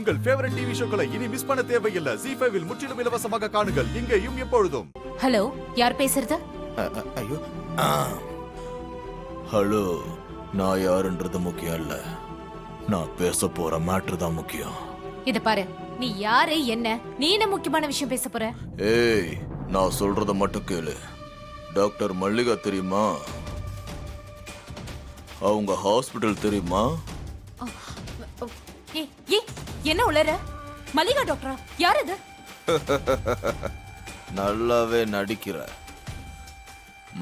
உங்கள் favourite TV ஷோக்களை இனி miss பண்ண தேவையில்லை. ZEE5 இல் முற்றிலும் இலவசமாக காணுங்கள். இங்கேயும் எப்பொழுதும். ஹலோ, யார் பேசுறது? ஐயோ, ஹலோ, நான் யாருன்றது முக்கியம் இல்ல, நான் பேச போற மேட்ரு தான் முக்கியம். இத பாரு, நீ யாரு, என்ன, நீ என்ன முக்கியமான விஷயம் பேச போற? ஏய், நான் சொல்றத மட்டும் கேளு. டாக்டர் மல்லிகா தெரியுமா? அவங்க ஹாஸ்பிடல் தெரியுமா? என்ன உளற? மல்லிகா டாக்டரா? யார் அது? நல்லாவே நடிக்கிற.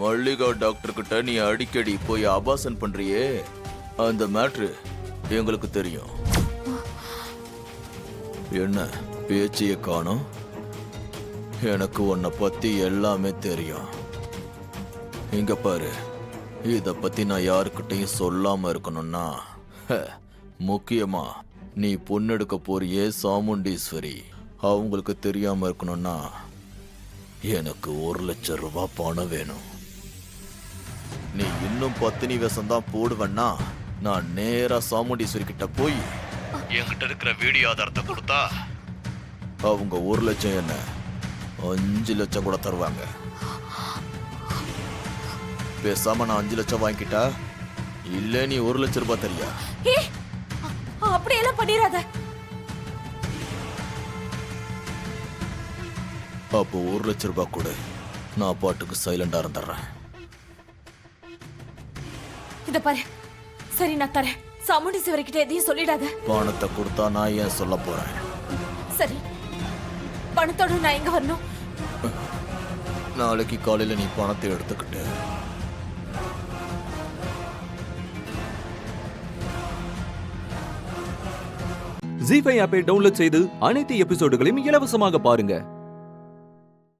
மல்லிகா டாக்டர் கிட்ட நீ அடிக்கடி போய் ஆபாசன் பண்றியே, அந்த மேட்ரு எங்களுக்கு தெரியும். என்ன பேச்சைய காணோம்? எனக்கு உன்னை பத்தி எல்லாமே தெரியும். இங்க பாரு, இத பத்தி நான் யாருக்கிட்டையும் சொல்லாம இருக்கணும்னா, முக்கியமா நீ பொண்ணெடுக்க போறியே சாமுண்டீஸ்வரி, அவங்களுக்கு தெரியாம இருக்கணும்னா எனக்கு 1 லட்சம் ரூபாய் பணம் வேணும். நீ இன்னும் பத்தினி வேஷம்தான் போடுவேன்னா நான் நேரா சாமுண்டீஸ்வரி கிட்ட போய் என்கிட்ட இருக்கிற வீடியோ ஆதாரத்தை கொடுத்தா அவங்க 1 லட்சம் என்ன 5 லட்சம் கூட தருவாங்க. பேசாம நான் 5 லட்சம் வாங்கிட்டா இல்ல நீ 1 லட்சம் ரூபாய் தரியா? அப்படியெல்லாம் பண்ணிராத. அப்போ 1 லட்சம் ரூபாய் கூட நான் பாட்டுக்கு சைலண்டா இருந்துடுறேன். இத பாரு, சரி நான் தரேன். சாமுண்டீஸ்வரி கிட்ட எதையும் சொல்லிடாத. பணத்தை கொடுத்தா நான் ஏன் சொல்ல போறேன்? சரி, பணத்தோட நான் எங்க வரணும்? நாளைக்கு காலையில நீ பணத்தை எடுத்துக்கிட்டு ZEE5 ஆப்பை டவுன்லோட் செய்து அனைத்து எபிசோடுகளையும் இலவசமாக பாருங்க.